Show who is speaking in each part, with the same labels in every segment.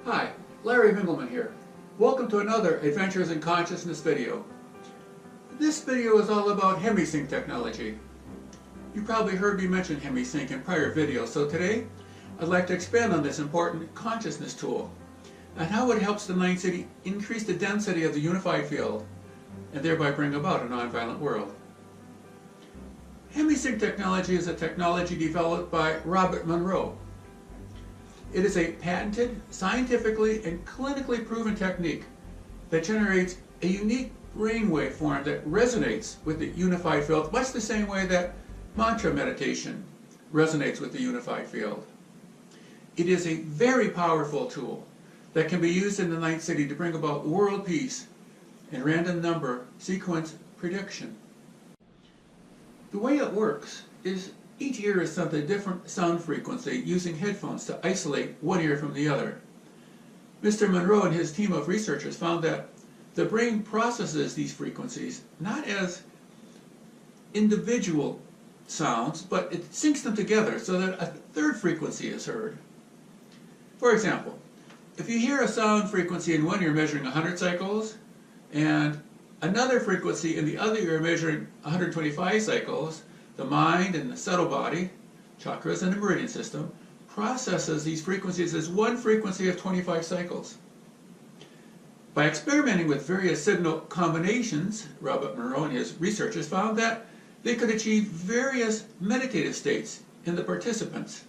Speaker 1: Hi, Larry Mingelman here. Welcome to another Adventures in Consciousness video. This video is all about Hemi-Sync technology. You probably heard me mention Hemi-Sync in prior videos, so today I'd like to expand on this important consciousness tool and how it helps the Ninth City increase the density of the unified field and thereby bring about a nonviolent world. Hemi-Sync technology is a technology developed by Robert Monroe. It is a patented, scientifically and clinically proven technique that generates a unique brainwave form that resonates with the unified field, much the same way that mantra meditation resonates with the unified field. It is a very powerful tool that can be used in the Ninth City to bring about world peace and random number sequence prediction. The way it works is each ear is sent a different sound frequency using headphones to isolate one ear from the other. Mr. Monroe and his team of researchers found that the brain processes these frequencies not as individual sounds, but it syncs them together so that a third frequency is heard. For example, if you hear a sound frequency in one ear measuring 100 cycles and another frequency in the other ear measuring 125 cycles, the mind and the subtle body, chakras and the meridian system, processes these frequencies as one frequency of 25 cycles. By experimenting with various signal combinations, Robert Monroe and his researchers found that they could achieve various meditative states in the participants.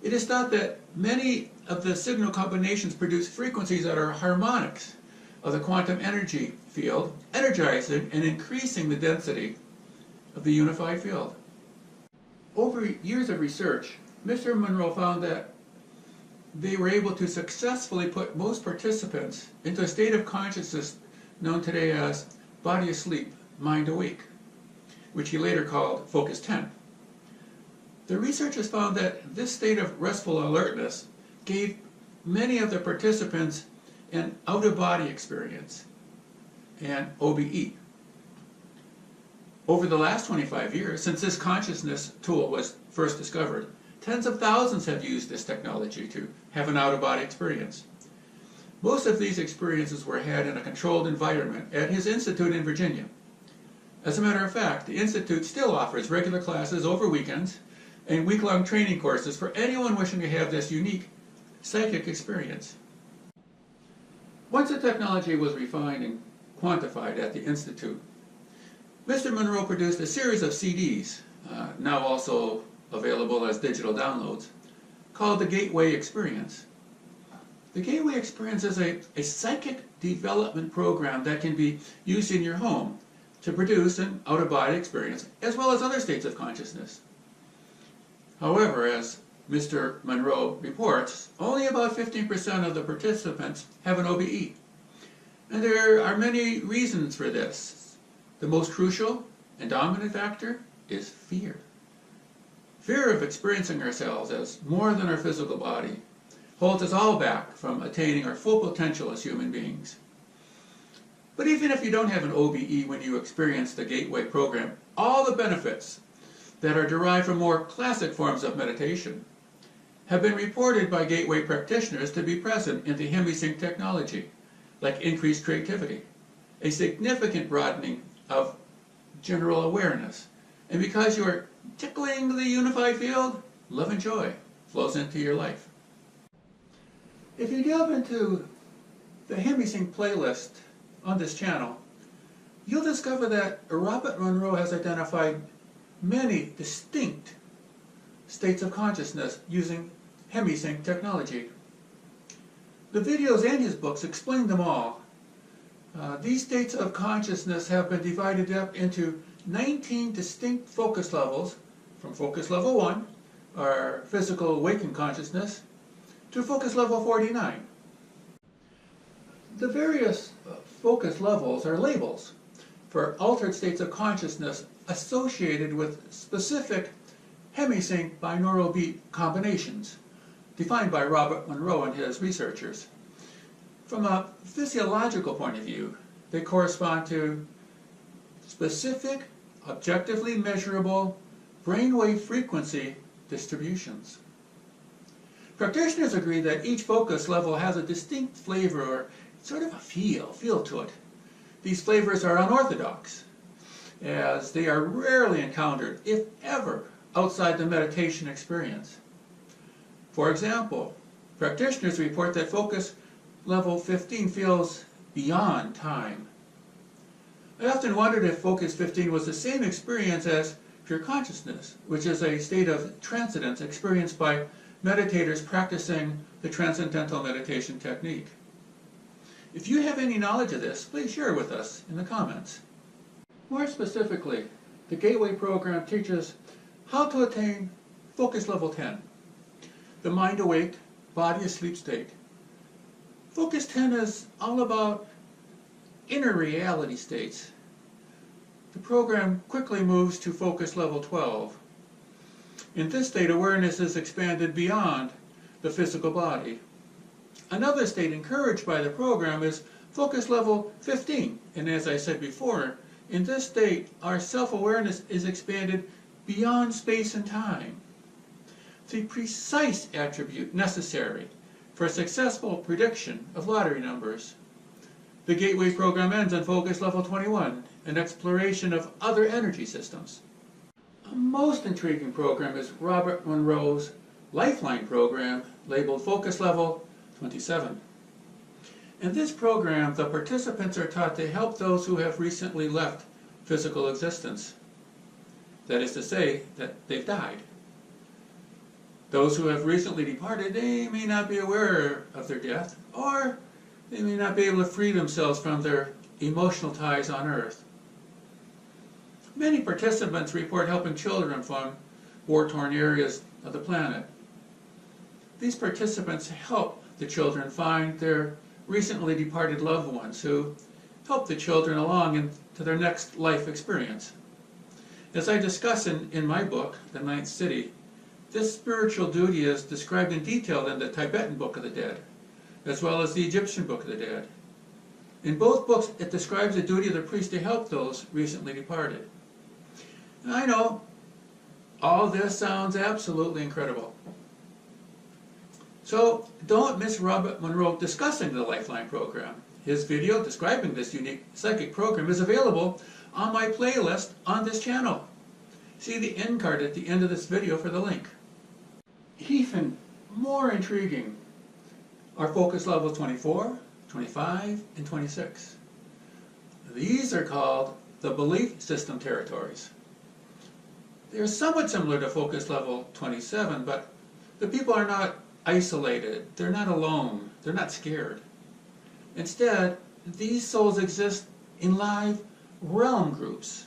Speaker 1: It is thought that many of the signal combinations produce frequencies that are harmonics of the quantum energy field, energizing and increasing the density of the unified field. Over years of research, Mr. Monroe found that they were able to successfully put most participants into a state of consciousness known today as body asleep, mind awake, which he later called Focus 10. The researchers found that this state of restful alertness gave many of the participants an out-of-body experience, an OBE. Over the last 25 years, since this consciousness tool was first discovered, tens of thousands have used this technology to have an out-of-body experience. Most of these experiences were had in a controlled environment at his institute in Virginia. As a matter of fact, the institute still offers regular classes over weekends and week-long training courses for anyone wishing to have this unique psychic experience. Once the technology was refined and quantified at the institute, Mr. Monroe produced a series of CDs, now also available as digital downloads, called the Gateway Experience. The Gateway Experience is a psychic development program that can be used in your home to produce an out-of-body experience, as well as other states of consciousness. However, as Mr. Monroe reports, only about 15% of the participants have an OBE. And there are many reasons for this. The most crucial and dominant factor is fear. Fear of experiencing ourselves as more than our physical body holds us all back from attaining our full potential as human beings. But even if you don't have an OBE when you experience the Gateway program, all the benefits that are derived from more classic forms of meditation have been reported by Gateway practitioners to be present in the Hemi-Sync technology, like increased creativity, a significant broadening of general awareness, and because you are tickling the unified field, love and joy flows into your life. If you delve into the Hemi-Sync playlist on this channel, you'll discover that Robert Monroe has identified many distinct states of consciousness using Hemi-Sync technology. The videos and his books explain them all. These states of consciousness have been divided up into 19 distinct focus levels, from focus level 1, our physical awakened consciousness, to focus level 49. The various focus levels are labels for altered states of consciousness associated with specific Hemi-Sync binaural beat combinations, defined by Robert Monroe and his researchers. From a physiological point of view, they correspond to specific, objectively measurable brainwave frequency distributions. Practitioners agree that each focus level has a distinct flavor or sort of a feel to it. These flavors are unorthodox, as they are rarely encountered, if ever, outside the meditation experience. For example, practitioners report that focus level 15 feels beyond time. I often wondered if focus 15 was the same experience as pure consciousness, which is a state of transcendence experienced by meditators practicing the transcendental meditation technique. If you have any knowledge of this, please share with us in the comments. More specifically, the Gateway program teaches how to attain focus level 10, the mind awake, body asleep state. Focus 10 is all about inner reality states. The program quickly moves to focus level 12. In this state, awareness is expanded beyond the physical body. Another state encouraged by the program is focus level 15, and as I said before, in this state, our self-awareness is expanded beyond space and time. The precise attribute necessary for a successful prediction of lottery numbers. The Gateway program ends on focus level 21, an exploration of other energy systems. A most intriguing program is Robert Monroe's Lifeline Program, labeled focus level 27. In this program, the participants are taught to help those who have recently left physical existence. That is to say, that they've died. Those who have recently departed, they may not be aware of their death, or they may not be able to free themselves from their emotional ties on Earth. Many participants report helping children from war-torn areas of the planet. These participants help the children find their recently departed loved ones who help the children along into their next life experience. As I discuss in my book, The Ninth City, this spiritual duty is described in detail in the Tibetan Book of the Dead, as well as the Egyptian Book of the Dead. In both books, it describes the duty of the priest to help those recently departed. And I know, all this sounds absolutely incredible. So don't miss Robert Monroe discussing the Lifeline program. His video describing this unique psychic program is available on my playlist on this channel. See the end card at the end of this video for the link. Even more intriguing are focus levels 24, 25, and 26. These are called the belief system territories. They're somewhat similar to focus level 27, but the people are not isolated, they're not alone, they're not scared. Instead, these souls exist in live realm groups.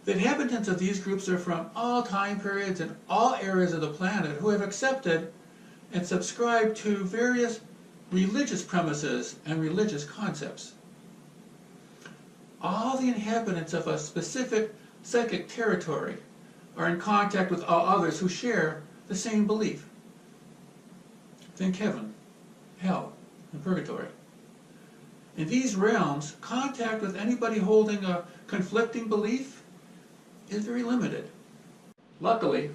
Speaker 1: The inhabitants of these groups are from all time periods and all areas of the planet who have accepted and subscribed to various religious premises and religious concepts. All the inhabitants of a specific psychic territory are in contact with all others who share the same belief. Think heaven, hell, and purgatory. In these realms, contact with anybody holding a conflicting belief is very limited. Luckily,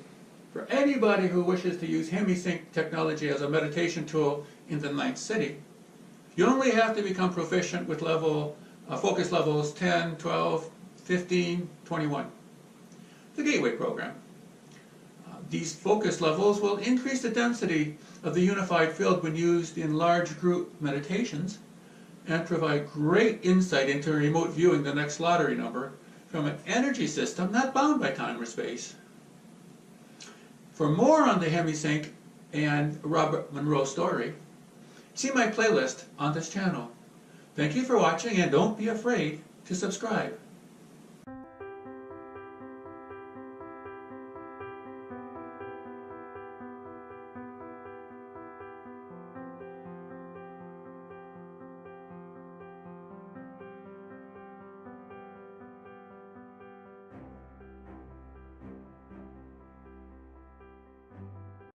Speaker 1: for anybody who wishes to use Hemi-Sync technology as a meditation tool in the Ninth City, you only have to become proficient with focus levels 10, 12, 15, 21. The Gateway program. These focus levels will increase the density of the unified field when used in large group meditations and provide great insight into remote viewing the next lottery number from an energy system not bound by time or space. For more on the Hemi-Sync and Robert Monroe story, see my playlist on this channel. Thank you for watching, and don't be afraid to subscribe.